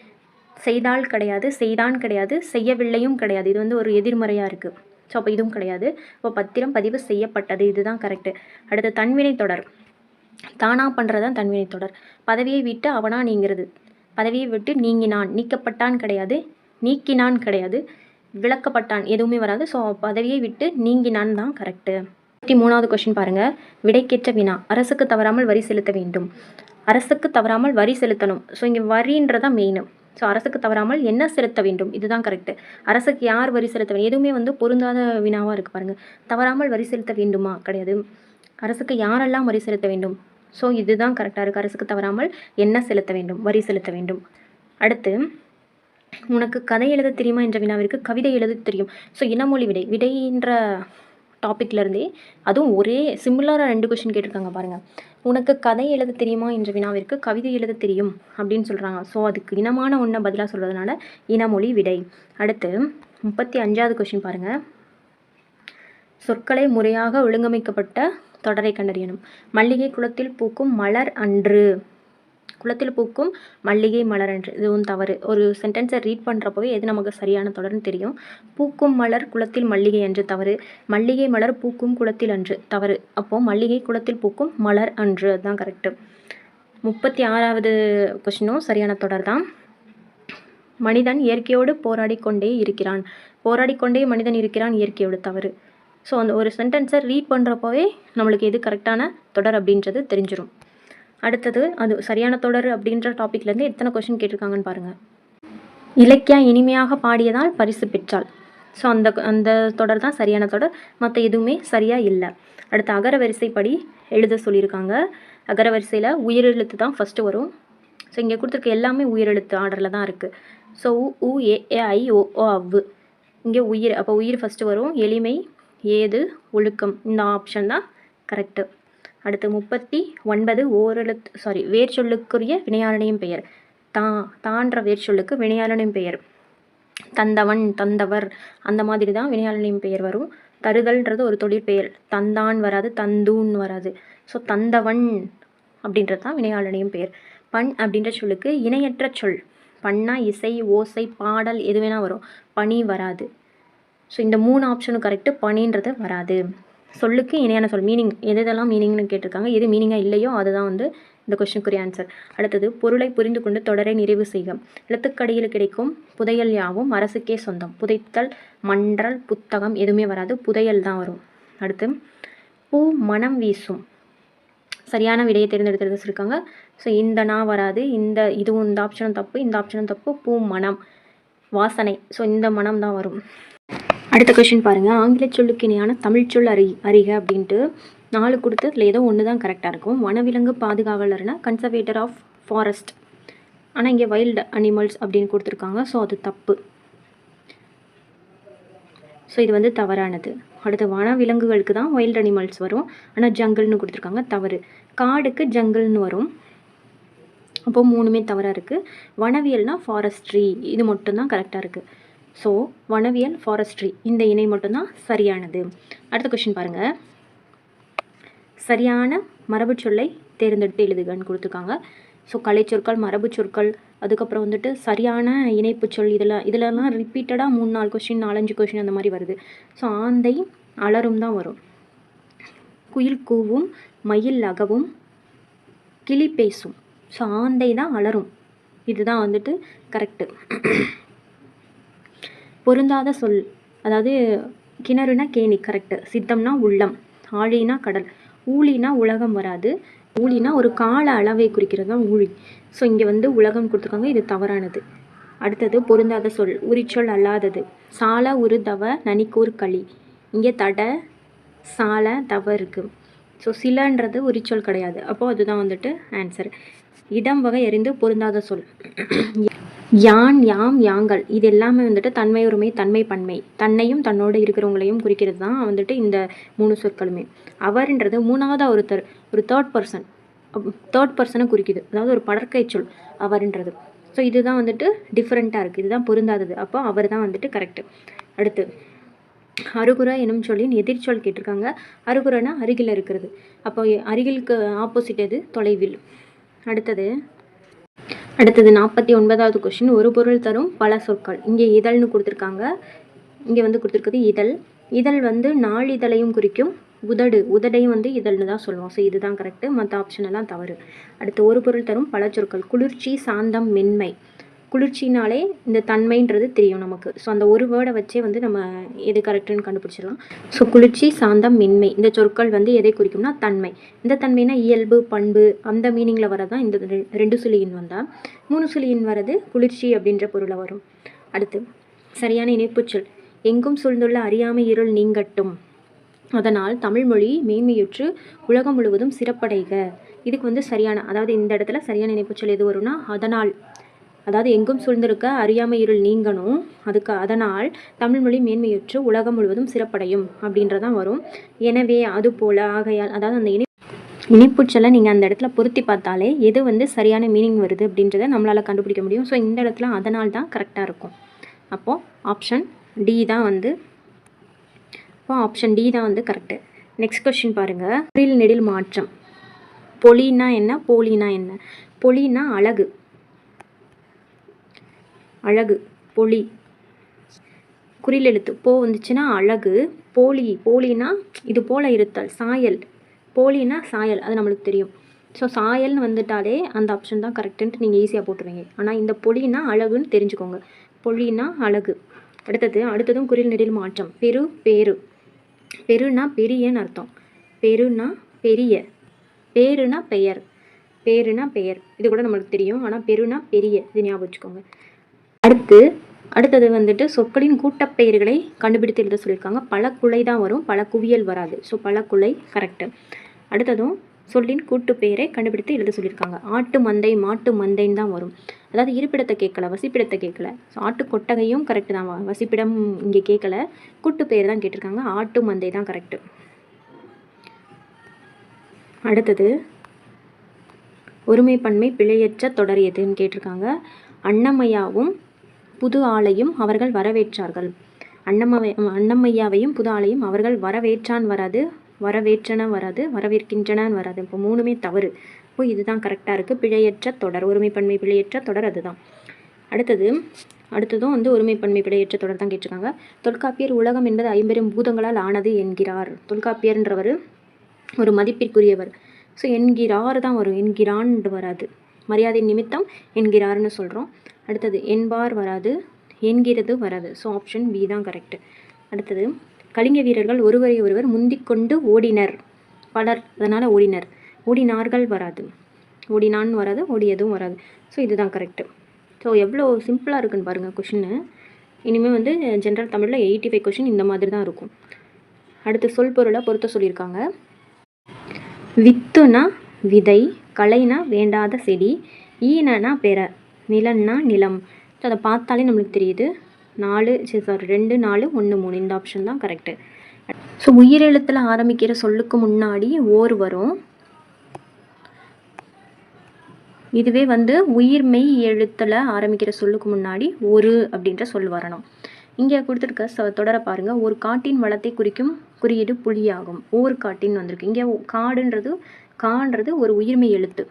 S1: செய்தால் கிடையாது, செய்தான் கிடையாது, செய்யவில்லையும் கிடையாது. இது வந்து ஒரு எதிர்மறையாக இருக்குது. ஸோ அப்போ இதுவும் கிடையாது. இப்போ பத்திரம் பதிவு செய்யப்பட்டது, இதுதான் கரெக்டு. அடுத்து தன்வினை தொடர். தானாக பண்ணுறது தான் தன்வினை தொடர். பதவியை விட்டு அவனா நீங்கிறது. பதவியை விட்டு நீங்கினான், நீக்கப்பட்டான் கிடையாது, நீக்கினான் கிடையாது, விளக்கப்பட்டான் எதுவுமே வராது. ஸோ பதவியை விட்டு நீங்கினான் தான் கரெக்டு. 33வது கொஷின் பாருங்கள். விடைக்கேற்ற வினா. அரசுக்கு தவறாமல் வரி செலுத்த வேண்டும். அரசுக்கு தவறாமல் வரி செலுத்தணும். ஸோ இங்கே வரின்றதான் மெயின். ஸோ அரசுக்கு தவறாமல் என்ன செலுத்த வேண்டும், இதுதான் கரெக்டு. அரசுக்கு யார் வரி செலுத்த வேண்டும், எதுவுமே வந்து பொருந்தாத வினாவாக இருக்குது பாருங்கள். தவறாமல் வரி செலுத்த வேண்டுமா, கிடையாது. அரசுக்கு யாரெல்லாம் வரி செலுத்த வேண்டும், ஸோ இதுதான் கரெக்டாக இருக்குது. அரசுக்கு தவறாமல் என்ன செலுத்த வேண்டும், வரி செலுத்த வேண்டும். அடுத்து உனக்கு கதை எழுத தெரியுமா என்ற வினாவிற்கு கவிதை எழுத தெரியும். ஸோ இனமொழி விடைன்ற டாப்பிக்லேருந்தே அதுவும் ஒரே சிமிலராக 2 கொஷின் கேட்டிருக்காங்க பாருங்கள். உனக்கு கதை எழுத தெரியுமா என்ற வினாவிற்கு கவிதை எழுத தெரியும் அப்படின்னு சொல்கிறாங்க. ஸோ அதுக்கு இனமான ஒன்றை பதிலாக சொல்கிறதுனால இனமொழி விடை. அடுத்து 35வது கொஷின் பாருங்கள். சொற்களை முறையாக ஒழுங்கமைக்கப்பட்ட தொடரை கண்டறியணும். மல்லிகை குளத்தில் பூக்கும் மலர் அன்று. குளத்தில் பூக்கும் மல்லிகை மலர் அன்று, இதுவும் தவறு. ஒரு சென்டென்ஸை ரீட் பண்ணுறப்பவே எது நமக்கு சரியான தொடர்னு தெரியும். பூக்கும் மலர் குளத்தில் மல்லிகை அன்று, தவறு. மல்லிகை மலர் பூக்கும் குளத்தில் அன்று, தவறு. அப்போது மல்லிகை குளத்தில் பூக்கும் மலர் அன்று, அதுதான் கரெக்டு. 36வது கொஷினும் சரியான தொடர் தான். மனிதன் இயற்கையோடு போராடிக்கொண்டே இருக்கிறான். போராடிக்கொண்டே மனிதன் இருக்கிறான், இயற்கையோடு, தவறு. ஸோ அந்த ஒரு சென்டென்ஸை ரீட் பண்ணுறப்போவே நம்மளுக்கு எது கரெக்டான தொடர் அப்படின்றது தெரிஞ்சிடும். அடுத்தது அது சரியான தொடர் அப்படின்ற டாப்பிக்லேருந்து எத்தனை கொஷின் கேட்டிருக்காங்கன்னு பாருங்கள். இலக்கியா இனிமையாக பாடியதால் பரிசு பெற்றாள். ஸோ அந்த தொடர் தான் சரியான தொடர், மற்ற எதுவுமே சரியாக இல்லை. அடுத்து அகர வரிசைப்படி எழுத சொல்லியிருக்காங்க. அகர வரிசையில் உயிரெழுத்து தான் ஃபஸ்ட்டு வரும். ஸோ இங்கே கொடுத்துருக்க எல்லாமே உயிரெழுத்து ஆர்டரில் தான் இருக்குது. ஸோ உ ஏ ஐ ஓ அவ்வு. இங்கே உயிர், அப்போ உயிர் ஃபஸ்ட்டு வரும். எளிமை, ஏது, ஒழுக்கம், இந்த ஆப்ஷன் தான் கரெக்டு. அடுத்து 39 வேர் சொல்லுக்குரிய வினையாளனையும் பெயர். தான்ற வேர் சொல்லுக்கு வினையாளனையும் பெயர். தந்தவன், தந்தவர், அந்த மாதிரி தான் வினையாளனையும் பெயர் வரும். தருதல்ன்றது ஒரு தொழிற்பெயர். தந்தான் வராது, தந்தூன் வராது. ஸோ தந்தவன் அப்படின்றது தான் வினையாளனையும் பெயர். பண் அப்படின்ற சொல்லுக்கு இணையற்ற சொல். பண்ணா இசை, ஓசை, பாடல் எது வேணால் வரும். பணி வராது. ஸோ இந்த 3 ஆப்ஷனும் கரெக்டு. பணின்றது வராது. சொல்லுக்கு இணையான சொல், மீனிங் எதெல்லாம் மீனிங்னு கேட்டிருக்காங்க. எது மீனிங்காக இல்லையோ அதுதான் வந்து இந்த கொஸ்டினுக்குரிய ஆன்சர். அடுத்தது பொருளை புரிந்து கொண்டு தொடரை நிறைவு செய்க. எழுத்துக்கடியில் கிடைக்கும் புதையல் யாவும் அரசுக்கே சொந்தம். புதைத்தல், மன்றல், புத்தகம் எதுவுமே வராது. புதையல் தான் வரும். அடுத்து பூ மனம் வீசும். சரியான விடையை தேர்ந்தெடுத்து வச்சுருக்காங்க. ஸோ இந்த நான் வராது. இதுவும் இந்த ஆப்ஷனும் தப்பு, இந்த ஆப்ஷனும் தப்பு. பூ மனம், வாசனை. ஸோ இந்த மனம் தான் வரும். அடுத்த கொஷின் பாருங்கள். ஆங்கில சொல்லுக்கு இணையான தமிழ் சொல் அறிக அப்படின்ட்டு 4 கொடுத்து அதில் ஏதோ ஒன்று தான் கரெக்டாக இருக்கும். வனவிலங்கு பாதுகாவலர்னா கன்சர்வேட்டர் ஆஃப் ஃபாரஸ்ட். ஆனால் இங்கே வைல்டு அனிமல்ஸ் அப்படின்னு கொடுத்துருக்காங்க. ஸோ அது தப்பு. ஸோ இது வந்து தவறானது. அடுத்து வனவிலங்குகளுக்கு தான் வைல்டு அனிமல்ஸ் வரும், ஆனால் ஜங்கிள்னு கொடுத்துருக்காங்க, தவறு. காடுக்கு ஜங்கிள்னு வரும், அப்போது 3மே தவறாக இருக்குது. வனவியல்னால் ஃபாரஸ்ட்ரி, இது மட்டும்தான் கரெக்டாக இருக்குது. ஸோ வனவியல், ஃபாரஸ்ட்ரி, இந்த இணை மட்டும்தான் சரியானது. அடுத்த கொஷின் பாருங்கள். சரியான மரபு சொல்லை தேர்ந்தெடுத்து எழுதுகன்னு கொடுத்துருக்காங்க. ஸோ கலைச்சொற்கள், மரபு சொற்கள், அதுக்கப்புறம் வந்துட்டு சரியான இணைப்பு சொல், இதிலலாம் ரிப்பீட்டடாக 3-4 கொஷின், 4-5 கொஷின் அந்த மாதிரி வருது. ஸோ ஆந்தை அலரும் தான் வரும். குயில் கூவும், மயில் அகவும், கிளி பேசும். ஸோ ஆந்தை தான் அலரும், இதுதான் வந்துட்டு கரெக்டு. பொருந்தாத சொல், அதாவது கிணறுனா கேணி, கரெக்டு. சித்தம்னா உள்ளம், ஆழினா கடல், ஊழினா உலகம் வராது. ஊழினா ஒரு கால அளவை குறிக்கிறது தான் ஊழி. ஸோ இங்கே வந்து உலகம் கொடுத்துருக்காங்க, இது தவறானது. அடுத்தது பொருந்தாத சொல், உரிச்சொல் அல்லாதது. சால, உரு, தவ, நனிக்கூர், களி. இங்கே தட, சால, தவ இருக்குது. ஸோ சிலன்றது உரிச்சொல் கிடையாது, அப்போது அதுதான் வந்துட்டு ஆன்சர். இடம் வகை அறிந்து பொருந்தாத சொல். யான், யாம், யாங்கள் இது எல்லாமே வந்துட்டு தன்மை, ஒருமை, தன்மை, பன்மை. தன்னையும் தன்னோடு இருக்கிறவங்களையும் குறிக்கிறது தான் வந்துட்டு இந்த 3 சொற்களுமே. அவர்ன்றது 3ஆவதா ஒருத்தர், ஒரு தேர்ட் பர்சனை குறிக்குது. அதாவது ஒரு படற்கை சொல் அவர்ன்றது. ஸோ இதுதான் வந்துட்டு டிஃப்ரெண்ட்டாக இருக்குது. இதுதான் பொருந்தாதது. அப்போ அவர் தான் வந்துட்டு கரெக்டு. அடுத்து அருகுற எனும் சொல்லின் எதிர்ச்சொல் கேட்டிருக்காங்க. அருகுறனா அருகில் இருக்கிறது. அப்போ அருகிலுக்கு ஆப்போசிட் எது? தொலைவில். அடுத்தது 49வது கொஸ்டின். ஒரு பொருள் தரும் பல சொற்கள். இங்கே இதழ்னு கொடுத்துருக்காங்க. இங்கே வந்து கொடுத்துருக்குது இதழ். இதழ் வந்து நாளிதழையும் குறிக்கும். உதடையும் வந்து இதழ்னு தான் சொல்லுவோம். ஸோ இதுதான் கரெக்டு. மற்ற ஆப்ஷன் எல்லாம் தவறு. அடுத்து ஒரு பொருள் தரும் பல சொற்கள். குளிர்ச்சி, சாந்தம், மென்மை. குளிர்ச்சினாலே இந்த தன்மைன்றது தெரியும் நமக்கு. ஸோ அந்த ஒரு வேர்டை வச்சே வந்து நம்ம எது கரெக்டுன்னு கண்டுபிடிச்சிடலாம். ஸோ குளிர்ச்சி, சாந்தம், மென்மை இந்த சொற்கள் வந்து எதை குறிக்கும்னா தன்மை. இந்த தன்மைனா இயல்பு, பண்பு அந்த மீனிங்கில் வரதான் இந்த 2 சுழியின் வந்தால். 3 சுழியின் வரது குளிர்ச்சி அப்படின்ற பொருளை வரும். அடுத்து சரியான இணைப்புச்சொல். எங்கும் சூழ்ந்துள்ள அறியாமை இருள் நீங்கட்டும். அதனால் தமிழ்மொழி மேன்மையுற்று உலகம் முழுவதும் சிறப்படைக. இதுக்கு வந்து சரியான, அதாவது இந்த இடத்துல சரியான இணைப்புச்சொல் எது வரும்னா அதனால். அதாவது எங்கும் சூழ்ந்திருக்க அறியாமை இருள் நீங்கணும். அதனால் தமிழ்மொழி மேன்மையுற்று உலகம் முழுவதும் சிறப்படையும் அப்படின்றதான் வரும். எனவே அது போல, ஆகையால், அதாவது அந்த இணைப்புச்சொல்லை நீங்கள் அந்த இடத்துல பொருத்தி பார்த்தாலே எது வந்து சரியான மீனிங் வருது அப்படின்றத நம்மளால் கண்டுபிடிக்க முடியும். ஸோ இந்த இடத்துல அதனால் தான் கரெக்டாக இருக்கும். அப்போது ஆப்ஷன் டி தான் வந்து கரெக்டு. நெக்ஸ்ட் கொஸ்டின் பாருங்கள். குறில் நெடில் மாற்றம். பொலினா என்ன, போலினா என்ன? பொலினா அழகு, பொலி. குறில் எழுத்து போ வந்துச்சுன்னா அழகு. போலினா இது போல இருத்தல், சாயல். போலினா சாயல், அது நம்மளுக்கு தெரியும். ஸோ சாயல்னு வந்துட்டாலே அந்த ஆப்ஷன் தான் கரெக்டுன்ட்டு நீங்கள் ஈஸியாக போட்டுருவீங்க. ஆனால் இந்த பொலினா அழகுன்னு தெரிஞ்சுக்கோங்க. பொலினா அழகு. அடுத்ததும் குறில் நெடில் மாற்றம். பேரு. பெருனா பெரியன்னு அர்த்தம். பெருனா பெரிய. பேருனா பெயர். இது கூட நம்மளுக்கு தெரியும். ஆனால் பெருனா பெரிய, இது ஞாபகம் வச்சுக்கோங்க. அடுத்தது வந்துட்டு சொற்களின் கூட்டப்பெயர்களை கண்டுபிடித்து எழுத சொல்லியிருக்காங்க. பல குலை தான் வரும், பல குவியல் வராது. ஸோ பல குலை கரெக்டு. அடுத்ததும் சொல்லின் கூட்டு பெயரை கண்டுபிடித்து எழுத சொல்லியிருக்காங்க. ஆட்டு மந்தை, மாட்டு மந்தைன்னு தான் வரும். அதாவது இருப்பிடத்தை கேட்கல, வசிப்பிடத்தை கேட்கல. ஸோ ஆட்டு கொட்டகையும் கரெக்டு தான், வசிப்பிடம் இங்கே கேட்கல. கூட்டு பெயர் தான் கேட்டிருக்காங்க. ஆட்டு மந்தை தான் கரெக்டு. அடுத்தது ஒருமை பன்மை பிழையற்ற தொடர் எதுன்னு கேட்டிருக்காங்க. அன்னமையாவும் புது ஆளையும் அவர்கள் வரவேற்றார்கள். அன்னமையாவையும் புது ஆளையும் அவர்கள் வரவேற்றான் வராது, வரவேற்றன வராது, வரவேற்கின்றன வராது. இப்போ 3மே தவறு. இப்போ இதுதான் கரெக்டாக இருக்குது. பிழையற்ற தொடர், ஒருமைப்பன்மை பிழையற்ற தொடர் அதுதான். அடுத்ததும் வந்து ஒருமைப்பன்மை பிழையற்ற தொடர் தான் கேட்டிருக்காங்க. தொல்காப்பியர் உலகம் என்பது 50 பூதங்களால் ஆனது என்கிறார். தொல்காப்பியர்ன்றவர் ஒரு மதிப்பிற்குரியவர். ஸோ என்கிறார் தான் வரும், என்கிறான் வராது. மரியாதை நிமித்தம் என்கிறார்னு சொல்கிறோம். அடுத்தது என்பார் வராது, என்கிறது வராது. ஸோ ஆப்ஷன் பி தான் கரெக்டு. அடுத்தது கலிங்க வீரர்கள் ஒருவரை ஒருவர் முந்திக்கொண்டு ஓடினர். பலர், அதனால் ஓடினர். ஓடினார்கள் வராது, ஓடினான் வராது, ஓடியதும் வராது. ஸோ இதுதான் கரெக்டு. ஸோ எவ்வளோ சிம்பிளாக இருக்குன்னு பாருங்கள் கொஷின்னு. இனிமேல் வந்து ஜென்ரல் தமிழில் 85 கொஷின் இந்த மாதிரி தான் இருக்கும். அடுத்து சொல் பொருளை பொறுத்த சொல்லியிருக்காங்க. வித்துனா விதை, களைனா வேண்டாத செடி, ஈனனா பெற, நிலன்னா நிலம். ஸோ அதை பார்த்தாலே நம்மளுக்கு தெரியுது. 2, 4, 1, 3 இந்த ஆப்ஷன் தான் கரெக்டு. ஸோ உயிரெழுத்தில் ஆரம்பிக்கிற சொல்லுக்கு முன்னாடி ஓர் வரும். இதுவே வந்து உயிர்மெய் எழுத்தில் ஆரம்பிக்கிற சொல்லுக்கு முன்னாடி ஒரு அப்படின்ற சொல் வரணும். இங்கே கொடுத்துருக்க தொடர பாருங்கள். ஒரு காட்டின் வளத்தை குறிக்கும் குறியீடு புலியாகும். காட்டின்னு வந்திருக்கு. இங்கே கான்றது ஒரு உயிர்மெய் எழுத்து.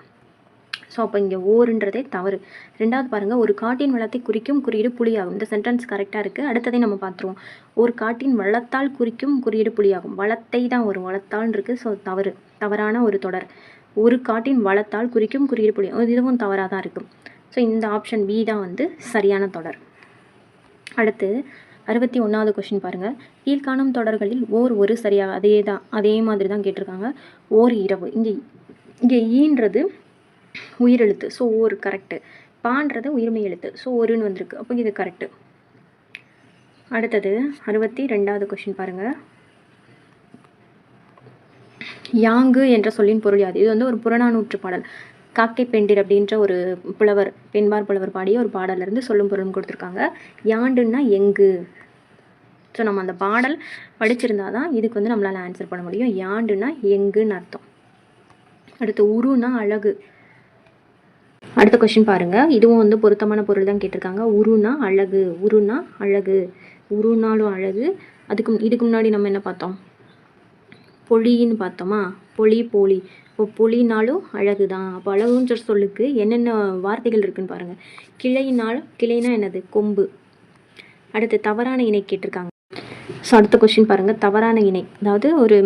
S1: ஸோ அப்போ இங்கே ஓருன்றதே தவறு. 2வது பாருங்கள். ஒரு காட்டின் வளத்தை குறிக்கும் குறியீடு புலியாகும். இந்த சென்டென்ஸ் கரெக்டாக இருக்குது. அடுத்ததை நம்ம பார்த்துருவோம். ஒரு காட்டின் வளத்தால் குறிக்கும் குறியீடு புலியாகும். வளத்தை தான் வரும், வளத்தால் இருக்குது. ஸோ தவறான ஒரு தொடர். ஒரு காட்டின் வளத்தால் குறிக்கும் குறியீடு புலியாகும், இதுவும் தவறாக தான் இருக்குது. ஸோ இந்த ஆப்ஷன் பி தான் வந்து சரியான தொடர். அடுத்து 61வது கொஸ்டின் பாருங்கள். கீழ்காணும் தொடர்களில் ஒரு சரியாக அதே மாதிரி தான் கேட்டிருக்காங்க. இரவு. இங்கே ஈன்றது உயிரெழுத்து. ஸோ ஒரு கரெக்டு. பான்றது உயிர்மை எழுத்து. ஸோ ஒருன்னு வந்திருக்கு. அப்போ இது கரெக்டு. அடுத்தது 62வது கொஸ்டின் பாருங்கள். யாங்கு என்ற சொல்லின் பொருள் யாது? இது வந்து ஒரு புறநானூற்று பாடல். காக்கை பெண்டிர் அப்படின்ற ஒரு புலவர், பெண்பார் புலவர் பாடிய ஒரு பாடலேருந்து சொல்லும் பொருள்னு கொடுத்துருக்காங்க. யாண்டுன்னா எங்கு. ஸோ நம்ம அந்த பாடல் படிச்சிருந்தா தான் இதுக்கு வந்து நம்மளால் ஆன்சர் பண்ண முடியும். யாண்டுன்னா எங்குன்னு அர்த்தம். அடுத்து உருனா அழகு. அடுத்த கொஸ்டின் பாருங்கள், இதுவும் வந்து பொருத்தமான பொருள் தான் கேட்டிருக்காங்க. உருனா அழகு, உருனா அழகு, உருனாலும் அழகு. இதுக்கு முன்னாடி நம்ம என்ன பார்த்தோம், பொழின்னு பார்த்தோமா, பொழி போலி. இப்போ பொழினாலும் அழகு தான். அப்போ அழகுன்ற சொல்லுக்கு என்னென்ன வார்த்தைகள் இருக்குன்னு பாருங்கள். கிளைனா என்னது, கொம்பு. அடுத்து தவறான இணை கேட்டிருக்காங்க. ஸோ அடுத்த கொஸ்டின் பாருங்கள், தவறான இணை, அதாவது ஒரு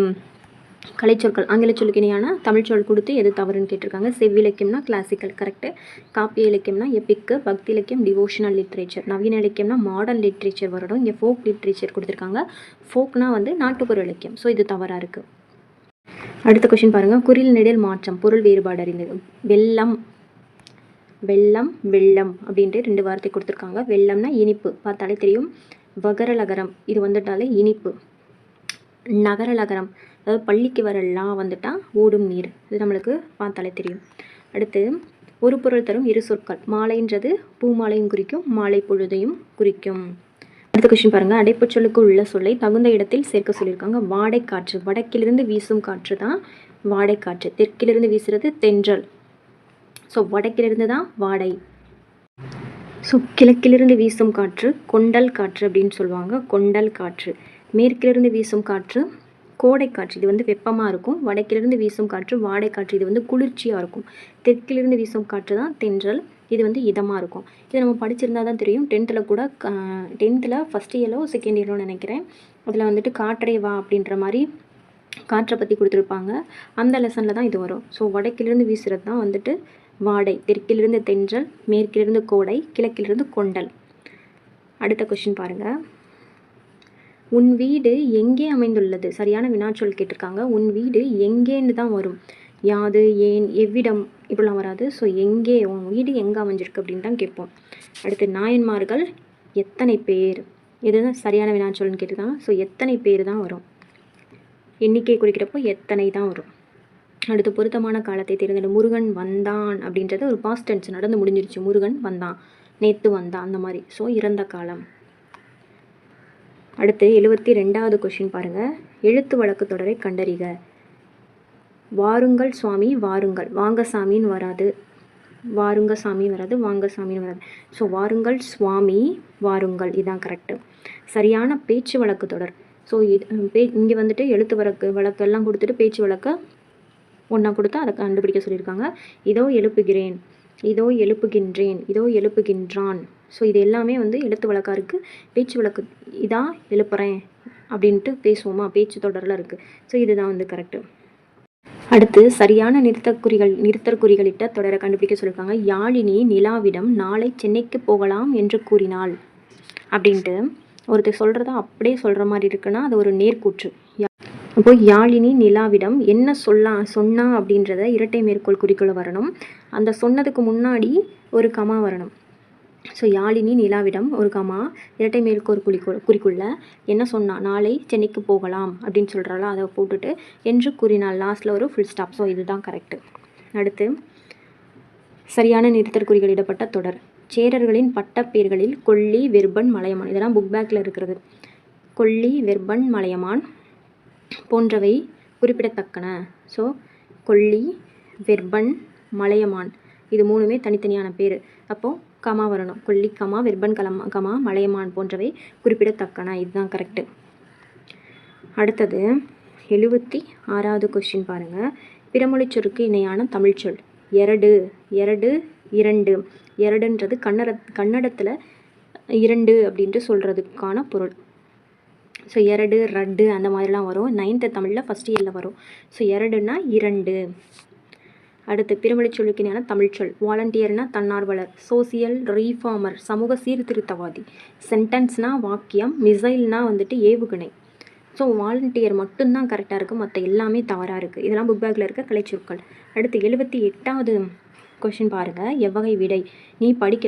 S1: கலைச்சொற்கள், ஆங்கில சொல்லுக்கு இணையான தமிழ் சொல் கொடுத்து எது தவறுன்னு கேட்டிருக்காங்க. செவ்விலக்கியம்னா கிளாசிக்கல், கரெக்டு. காப்பிய இலக்கியம்னா எப்பிக்கு. பக்தி இலக்கியம் டிவோஷனல் லிட்ரேச்சர். நவீன இலக்கியம்னா மாடர்ன் லிட்ரேச்சர் வரணும். இங்கே ஃபோக் லிட்ரேச்சர் கொடுத்துருக்காங்க. ஃபோக்னா வந்து நாட்டுப்புற இலக்கியம். ஸோ இது தவறாக இருக்குது. அடுத்த கொஸ்டின் பாருங்கள், குறில் நெடில் மாற்றம், பொருள் வேறுபாடு அறிந்தது. வெள்ளம், வெள்ளம், வெள்ளம் அப்படின்ட்டு 2 வார்த்தை கொடுத்துருக்காங்க. வெள்ளம்னா இனிப்பு, பார்த்தாலே தெரியும். வகரலகரம், இது வந்துட்டாலே இனிப்பு. நகரலகரம், அதாவது பள்ளிக்கு வரலாம் வந்துட்டா ஓடும் நீர், இது நம்மளுக்கு பார்த்தாலே தெரியும். அடுத்து ஒரு பொருள் தரும் இரு சொற்கள். மாலைன்றது பூமாலையும் குறிக்கும், மாலை பொழுதையும் குறிக்கும். அடுத்த கொஸ்டின் பாருங்கள், அடைப்பு சொல்லுக்கு உள்ள சொல்லை தகுந்த இடத்தில் சேர்க்க சொல்லியிருக்காங்க. வாடைக்காற்று, வடக்கிலிருந்து வீசும் காற்று தான் வாடைக்காற்று. தெற்கிலிருந்து வீசுறது தென்றல். ஸோ வடக்கிலிருந்து தான் வாடை. ஸோ கிழக்கிலிருந்து வீசும் காற்று கொண்டல் காற்று அப்படின்னு சொல்லுவாங்க, கொண்டல் காற்று. மேற்கிலிருந்து வீசும் காற்று கோடைக்காற்று, இது வந்து வெப்பமாக இருக்கும். வடக்கிலிருந்து வீசும் காற்று வாடைக்காற்று, இது வந்து குளிர்ச்சியாக இருக்கும். தெற்கிலிருந்து வீசும் காற்று தான் தென்றல், இது வந்து இதமாக இருக்கும். இதை நம்ம படிச்சிருந்தா தான் தெரியும். 10th கூட 10th ஃபஸ்ட் இயரோ செகண்ட் இயரோ நினைக்கிறேன், அதில் வந்துட்டு காற்றே வா அப்படின்ற மாதிரி காற்றை பற்றி கொடுத்துருப்பாங்க. அந்த லெசனில் தான் இது வரும். ஸோ வடக்கிலிருந்து வீசுறது தான் வந்துட்டு வாடை, தெற்கிலிருந்து தென்றல், மேற்கிலிருந்து கோடை, கிழக்கிலிருந்து கொண்டல். அடுத்த கொஸ்டின் பாருங்கள், உன் வீடு எங்கே அமைந்துள்ளது. சரியான வினாச்சொல் கேட்டிருக்காங்க. உன் வீடு எங்கேன்னு தான் வரும். யாது, ஏன், எவ்விடம் இப்படிலாம் வராது. ஸோ எங்கே, உன் வீடு எங்கே அமைஞ்சிருக்கு அப்படின்னு தான் கேட்போம். அடுத்து நாயன்மார்கள் எத்தனை பேர், இதுதான் சரியான வினாச்சொல்னு கேட்டிருக்காங்க. ஸோ எத்தனை பேர் தான் வரும். எண்ணிக்கை குறிக்கிறப்போ எத்தனை தான் வரும். அடுத்து பொருத்தமான காலத்தை தேர்ந்தெடு. முருகன் வந்தான் அப்படின்றது ஒரு பாஸ்ட் டென்ஸ், நடந்து முடிஞ்சிருச்சு. முருகன் வந்தான், நேற்று வந்தான், அந்த மாதிரி. ஸோ இறந்த காலம். அடுத்து 72வது கொஸ்டின் பாருங்கள், எழுத்து வழக்கு தொடரை கண்டறிக. வாருங்கள் சுவாமி வாருங்கள், வாங்க சாமின்னு வராது, வாருங்க சாமி வராது, வாங்க சாமின்னு வராது. ஸோ வாருங்கள் சுவாமி வாருங்கள், இதுதான் கரெக்டு. சரியான பேச்சு வழக்கு தொடர். ஸோ இங்கே வந்துட்டு எழுத்து வழக்கு எல்லாம் கொடுத்துட்டு பேச்சு வழக்க ஒன்றா கொடுத்து அதை கண்டுபிடிக்க சொல்லியிருக்காங்க. இதோ எழுப்புகிறேன், இதோ எழுப்புகின்றேன், இதோ எழுப்புகின்றான். ஸோ இது எல்லாமே வந்து எழுத்து வழக்காக இருக்குது. பேச்சு வழக்கு இதான் எழுப்புறேன் அப்படின்ட்டு பேசுவோமா, பேச்சு தொடரில் இருக்குது. ஸோ இதுதான் வந்து கரெக்டு. அடுத்து சரியான நிறுத்தற்குறிகளிட்ட தொடரை கண்டுபிடிக்க சொல்லியிருக்காங்க. யாழினி நிலாவிடம் நாளை சென்னைக்கு போகலாம் என்று கூறினாள் அப்படின்ட்டு ஒருத்தர் சொல்கிறத அப்படியே சொல்கிற மாதிரி இருக்குன்னா அது ஒரு நேர்கூற்று. அப்போ யாழினி நிலாவிடம் என்ன சொன்னா அப்படின்றத இரட்டை மேற்கோள் குறிக்குள்ள வரணும். அந்த சொன்னதுக்கு முன்னாடி ஒரு கமா வரணும். ஸோ யாழினி நிலாவிடம் ஒரு கமா, இரட்டை மேற்கோள் குறிக்குள்ள என்ன சொன்னா, நாளை சென்னைக்கு போகலாம் அப்படின்னு சொல்கிறாளோ அதை போட்டுட்டு என்று கூறினாள், லாஸ்ட்டில் ஒரு ஃபுல் ஸ்டாப். ஸோ இதுதான் கரெக்டு. அடுத்து சரியான நிறுத்தற்குறிகளிடப்பட்ட தொடர். சேரர்களின் பட்டப்பேர்களில் கொல்லி, வெர்பன், மலையமான், இதெல்லாம் புக் பேக்கில் இருக்கிறது. கொல்லி, வெர்பன், மலையமான் போன்றவை குறிப்பிடத்தக்கன. ஸோ கொல்லி, வெர்பன், மலையமான் இது மூணுமே தனித்தனியான பேர். அப்போது கமா வரணும். கொல்லி கமா, வெர்பன் கமா, மலையமான் போன்றவை குறிப்பிடத்தக்கன, இதுதான் கரெக்டு. அடுத்தது 76வது கொஸ்டின் பாருங்கள், பிறமொழிச்சொருக்கு இணையான தமிழ்ச்சொல். எரடு, இரண்டு. எரடுன்றது கன்னடத்தில் இரண்டு அப்படின்ட்டு சொல்கிறதுக்கான பொருள். ஸோ எரடு, ரட்டு அந்த மாதிரிலாம் வரும். 9th தமிழில் ஃபஸ்ட் இயரில் வரும். ஸோ எரடுனா இரண்டு. அடுத்து பிறமொழி சொல்லுக்கு இணையான தமிழ்ச்சொல். வாலண்டியர்னா தன்னார்வலர், சோசியல் ரீஃபார்மர் சமூக சீர்திருத்தவாதி, சென்டென்ஸ்னா வாக்கியம், மிசைல்னா வந்துட்டு ஏவுகணை. ஸோ வாலண்டியர் மட்டும்தான் கரெக்டாக இருக்குது, மற்ற எல்லாமே தவறாக இருக்குது. இதெல்லாம் புக் பேக்கில் இருக்க கலைச்சொற்கள். அடுத்து 78வது கொஷின் பாருங்கள், எவ்வகை விடை. நீ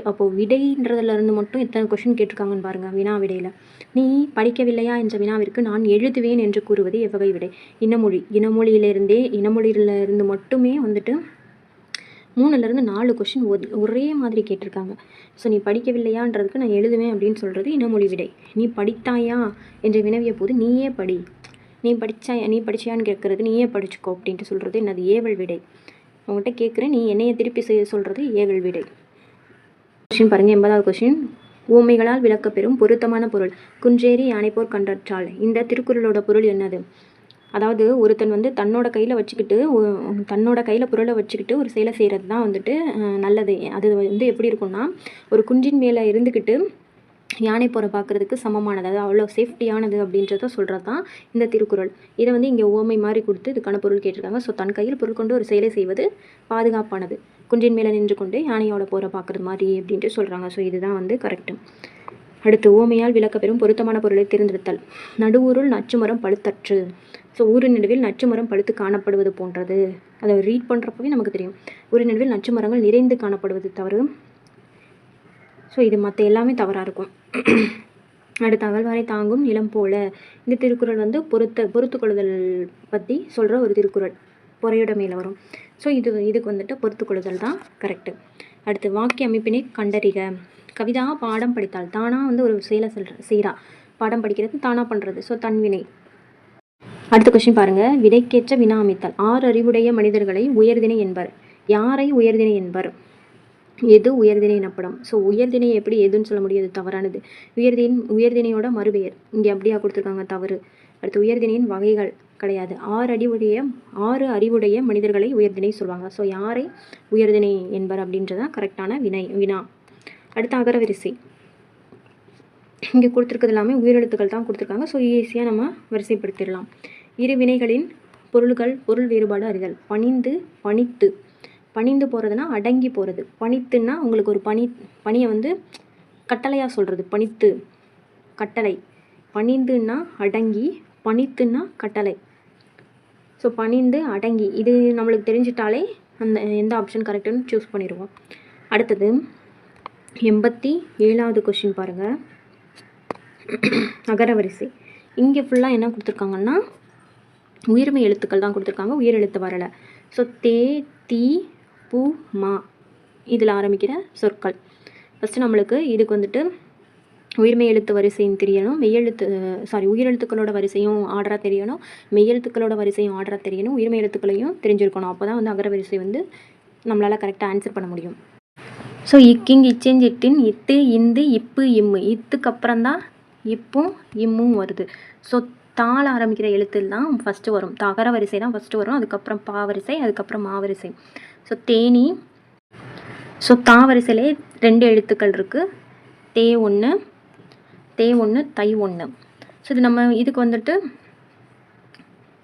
S1: அப்போது விடைன்றதுலேருந்து மட்டும் எத்தனை கொஷின் கேட்டிருக்காங்கன்னு பாருங்கள். வினா விடையில் நீ படிக்கவில்லையா என்ற வினாவிற்கு நான் எழுதுவேன் என்று கூறுவது எவ்வகை விடை. இனமொழியிலிருந்து மட்டுமே வந்துட்டு 3லேருந்து 4 கொஷின் ஒரே மாதிரி கேட்டிருக்காங்க. ஸோ நீ படிக்கவில்லையான்றதுக்கு நான் எழுதுவேன் அப்படின்னு சொல்கிறது இனமொழி விடை. நீ படித்தாயா என்று வினவிய போது நீயே படி, நீ படித்தாயான்னு கேட்குறது நீயே படிச்சுக்கோ அப்படின்ட்டு சொல்கிறது என்னது ஏவல் விடை. உங்கள்கிட்ட கேட்குறேன், நீ என்னையை திருப்பி செய்ய சொல்கிறது ஏவல் விடை. கொஷின் பாருங்கள், 80வது கொஷின். ஊமைகளால் விளக்கப்பெறும் பொருத்தமான பொருள். குன்றேறி யானைப்போர் கண்டற்றால். இந்த திருக்குறளோட பொருள் என்னது? அதாவது ஒருத்தன் வந்து தன்னோட கையில் பொருளை வச்சுக்கிட்டு ஒரு செயலை செய்கிறது தான் வந்துட்டு நல்லது. அது வந்து எப்படி இருக்கும்னா, ஒரு குன்றின் மேலே இருந்துக்கிட்டு யானை போரை பார்க்குறதுக்கு சமமானது, அது அவ்வளோ சேஃப்டியானது அப்படின்றத சொல்கிறது தான் இந்த திருக்குறள். இதை வந்து இங்கே ஓமை மாதிரி கொடுத்து இதுக்கான பொருள் கேட்டிருக்காங்க. ஸோ தன் கையில் பொருள் கொண்டு ஒரு செயலை செய்வது பாதுகாப்பானது, குன்றின் மேலே நின்று கொண்டு யானையோட போரை பார்க்குறது மாதிரி அப்படின்ட்டு சொல்கிறாங்க. ஸோ இதுதான் வந்து கரெக்டு. அடுத்து, ஓமையால் விளக்கப்பெறும் பொருத்தமான பொருளை தேர்ந்தெடுத்தல். நடுவூருள் நச்சுமரம் பழுத்தற்று. ஸோ ஊரின் நடுவில் நச்சுமரம் பழுத்து காணப்படுவது போன்றது. அதை ரீட் பண்ணுறப்பவே நமக்கு தெரியும். ஊரின் நடுவில் நச்சு மரங்கள் நிறைந்து காணப்படுவது தவறு. ஸோ இது மற்ற எல்லாமே தவறாக இருக்கும். அடுத்து, அகழ்வாரை தாங்கும் நிலம் போல. இந்த திருக்குறள் வந்து பொறுத்து கொள்ளுதல் பற்றி சொல்கிற ஒரு திருக்குறள், பொறையோட மேலே வரும். ஸோ இதுக்கு வந்துட்டு பொறுத்து கொள்ளுதல் தான் கரெக்டு. அடுத்து, வாக்கிய அமைப்பினை கண்டறிக. கவிதா பாடம் படித்தாள். தானாக வந்து ஒரு செயலை செய்கிறா, பாடம் படிக்கிறது தானாக பண்ணுறது, ஸோ தன்வினை. அடுத்த கொஸ்டின் பாருங்கள், விடைக்கேற்ற வினா அமைத்தல். 6 அறிவுடைய மனிதர்களை உயர்திணை என்பர். யாரை உயர்திணை என்பர்? எது உயர்திணை எனப்படும்? ஸோ உயர்திணை எப்படி எதுன்னு சொல்ல முடியாது, தவறானது. உயர்திணையோட மறுபெயர் இங்கே அப்படியா கொடுத்துருக்காங்க, தவறு. அடுத்து, உயர்திணையின் வகைகள் கிடையாது. 6 அறிவுடைய மனிதர்களை உயர்திணை சொல்லுவாங்க. ஸோ யாரை உயர்திணை என்பர் அப்படின்றதான் கரெக்டான வினா. அடுத்து, அகரவரிசை. இங்கே கொடுத்துருக்கிறது எல்லாமே உயிரெழுத்துக்கள் தான் கொடுத்துருக்காங்க. ஸோ ஈஸியாக நம்ம வரிசைப்படுத்திடலாம். இரு வினைகளின் பொருள் வேறுபாடு அறிதல். பணிந்து, பணித்து. பணிந்து போகிறதுனா அடங்கி போகிறது. பணித்துன்னா உங்களுக்கு ஒரு பணியை வந்து கட்டளையாக சொல்கிறது, பணித்து கட்டளை. பணிந்துன்னா அடங்கி, பணித்துன்னா கட்டளை. ஸோ பணிந்து அடங்கி இது நம்மளுக்கு தெரிஞ்சிட்டாலே எந்த ஆப்ஷன் கரெக்டுன்னு சூஸ் பண்ணிடுவோம். அடுத்தது 87வது கொஸ்டின் பாருங்கள், அகரவரிசை. இங்கே ஃபுல்லாக என்ன கொடுத்துருக்காங்கன்னா உயிர்மை எழுத்துக்கள் தான் கொடுத்துருக்காங்க, உயிர் எழுத்து வரலை. ஸோ தே, தி, பூ, மா இதில் ஆரம்பிக்கிற சொற்கள். ஃபஸ்ட்டு நம்மளுக்கு இதுக்கு வந்துட்டு உயிர்மை எழுத்து வரிசையும் தெரியணும், உயிரெழுத்துக்களோட வரிசையும் ஆர்டராக தெரியணும், மெய்யெழுத்துக்களோட வரிசையும் ஆர்டராக தெரியணும், உயிர்மை எழுத்துக்களையும் தெரிஞ்சிருக்கணும். அப்போ தான் வந்து அகரவரிசை வந்து நம்மளால் கரெக்டாக ஆன்சர் பண்ண முடியும். ஸோ இக்கிங், இச்செஞ்ச், இட்டின், இத்து, இந்து, இப்பு, இம்மு. இத்துக்கு அப்புறம் தான் இப்பும் இம்மும் வருது. ஸோ தாள் ஆரம்பிக்கிற எழுத்தில் தான் ஃபஸ்ட்டு வரும், தகர வரிசை தான் ஃபஸ்ட்டு வரும், அதுக்கப்புறம் பா வரிசை, அதுக்கப்புறம் மா வரிசை. ஸோ தேனி. ஸோ தா வரிசையிலே 2 எழுத்துக்கள் இருக்குது, தே 1, தை 1. ஸோ இது நம்ம இதுக்கு வந்துட்டு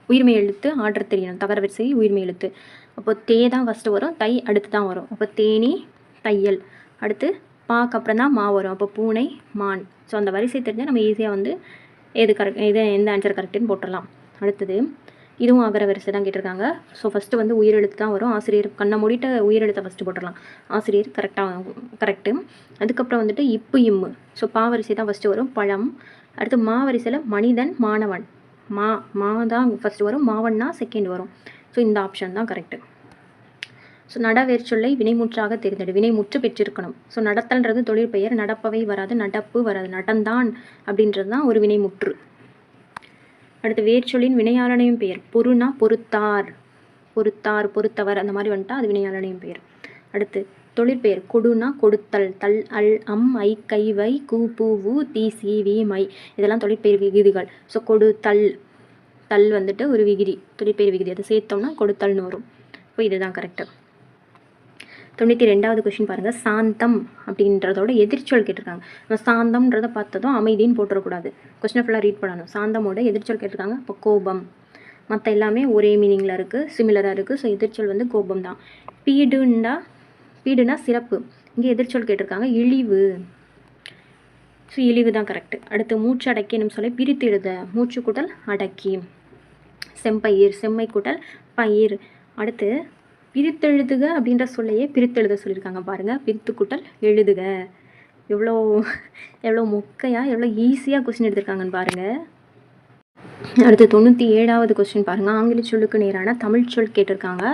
S1: உயிர்மை எழுத்து ஆர்டர் தெரியணும், தகர வரிசை உயிர்மை எழுத்து. அப்போ தே தான் ஃபஸ்ட்டு வரும், தை அடுத்து தான் வரும். அப்போ தேனி, தையல். அடுத்து பாக்கு அப்புறம் தான் மா வரும், அப்போ பூனை, மான். ஸோ அந்த வரிசை தெரிஞ்சால் நம்ம ஈஸியாக வந்து எந்த ஆன்சர் கரெக்டுன்னு போட்டுடலாம். அடுத்தது, இதுவும் அகர வரிசை தான் கேட்டிருக்காங்க. ஸோ ஃபஸ்ட்டு வந்து உயிரெழுத்து தான் வரும். ஆசிரியர் கண்ணை மூடிட்டு உயிரெழுத்தை ஃபஸ்ட்டு போட்டுடலாம், ஆசிரியர் கரெக்டு. அதுக்கப்புறம் வந்துட்டு இப்பு, இம்மு. ஸோ பா வரிசை தான் ஃபஸ்ட்டு வரும், பழம். அடுத்து மா வரிசையில் மனிதன், மாணவன். மா தான் ஃபஸ்ட்டு வரும், மாவன்னா செகண்ட் வரும். ஸோ இந்த ஆப்ஷன் தான் கரெக்டு. ஸோ நடவேர்ச்சொல்லை வினைமுற்றாக தேர்ந்தெடு. வினைமுற்று பெற்றிருக்கணும். ஸோ நடத்தல்ன்றது தொழிற்பெயர், நடப்பவை வராது, நடப்பு வராது, நடந்தான் அப்படின்றது தான் ஒரு வினைமுற்று. அடுத்து, வேர்ச்சொல்லின் வினையாளனையும் பெயர். பொருனா பொறுத்தார், பொறுத்தவர் அந்த மாதிரி வந்துட்டா அது வினையாளனையும் பெயர். அடுத்து, தொழிற்பெயர். கொடுனா கொடுத்தல், தல், அல், அம், ஐ, கை, வை, கு, பூ, வு, தி, சி, வி, மை. இதெல்லாம் தொழிற்பெயர் விகுதிகள். ஸோ கொடுத்தல், தல் வந்துட்டு ஒரு விகுதி, தொழிற்பெயர் விகுதி. அதை சேர்த்தோம்னா கொடுத்தல்னு வரும். இப்போ இதுதான் கரெக்டு. 92வது கொஸ்டின் பாருங்கள், சாந்தம் அப்படின்றதோட எதிர்ச்சொல் கேட்டிருக்காங்க. நம்ம சாந்தம்ன்றதை பார்த்ததும் அமைதின்னு போட்டுறக்கூடாது, கொஸ்டினை ஃபுல்லாக ரீட் பண்ணணும். சாந்தமோட எதிர்ச்சொல் கேட்டிருக்காங்க. இப்போ கோபம். மற்ற எல்லாமே ஒரே மீனிங்கில் இருக்குது, சிமிலராக இருக்குது. ஸோ எதிர்ச்சொல் வந்து கோபம் தான். பீடுனா சிறப்பு. இங்கே எதிர்ச்சொல் கேட்டிருக்காங்க, இழிவு. ஸோ இழிவு தான் கரெக்டு. அடுத்து, மூச்சு அடக்கி என்னும் சொல்லை பிரித்து எழுத. மூச்சு கூட்டல் அடக்கி. செம்பயிர், செம்மை கூட்டல் பயிர். அடுத்து, பிரித்தெழுதுக அப்படின்ற சொல்லையே பிரித்தெழுத சொல்லியிருக்காங்க பாருங்கள், பிரித்து கூட்டல் எழுதுக. எவ்வளோ மொக்கையாக எவ்வளோ ஈஸியாக கொஸ்டின் எடுத்திருக்காங்கன்னு பாருங்கள். அடுத்து 97வது கொஸ்டின் பாருங்கள், ஆங்கில சொல்லுக்கு நேரான தமிழ் சொல் கேட்டிருக்காங்க.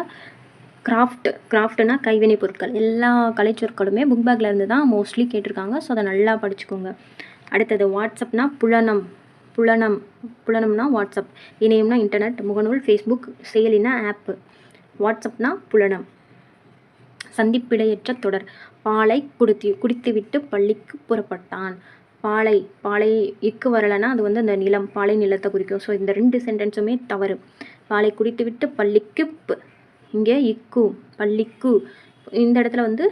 S1: கிராஃப்ட்னா கைவினை பொருட்கள். எல்லா கலைச்சொற்களுமே புக் பேக்கில் இருந்து தான் மோஸ்ட்லி கேட்டிருக்காங்க. ஸோ அதை நல்லா படிச்சுக்கோங்க. அடுத்தது வாட்ஸ்அப்னா புலனம்னா வாட்ஸ்அப், இணையம்னா இன்டர்நெட், முகநூல், ஃபேஸ்புக், செயலினா ஆப்பு. வாட்ஸ்அப்னா புலனம். சந்திப்பிடையற்ற தொடர். பாலை குடித்துவிட்டு பள்ளிக்கு புறப்பட்டான். பாலை இக்கு வரலைன்னா அது வந்து அந்த நிலம், பாலை நிலத்தை குறிக்கும். ஸோ இந்த 2 சென்டென்ஸுமே தவறு. பாலை குடித்துவிட்டு பள்ளிக்கு இங்கே இக்கு, பள்ளிக்கு இந்த இடத்துல வந்து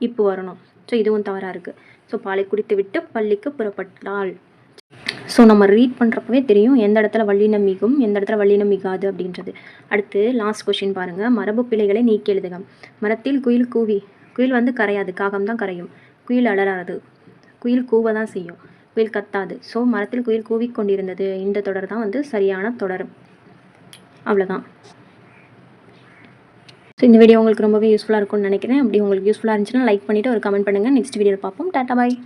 S1: இப்பு வரணும். ஸோ இதுவும் தவறாக இருக்குது. ஸோ பாலை குடித்துவிட்டு பள்ளிக்கு புறப்பட்டாள். ஸோ நம்ம ரீட் பண்ணுறப்பவே தெரியும் எந்த இடத்துல வல்லினம் மிகும், எந்த இடத்துல வல்லினம் மிகாது அப்படின்றது. அடுத்து லாஸ்ட் கொஷின் பாருங்கள். மரபு பிழைகளை நீக்கி எழுதுக. மரத்தில் குயில் வந்து கரையாது, காகம் தான் கரையும். குயில் அலறாது, குயில் கூவ தான் செய்யும், குயில் கத்தாது. ஸோ மரத்தில் குயில் கூவிக்கொண்டிருந்தது, இந்த தொடர் தான் வந்து சரியான தொடர். அவ்வளோதான். ஸோ இந்த வீடியோ உங்களுக்கு ரொம்பவே யூஸ்ஃபுல்லாக இருக்கும்னு நினைக்கிறேன். அப்படி உங்களுக்கு யூஸ்ஃபுல்லாக இருந்துச்சுன்னா லைக் பண்ணிவிட்டு ஒரு கமெண்ட் பண்ணுங்கள். நெக்ஸ்ட் வீடியோவில் பார்ப்போம். டாட்டா பாய்.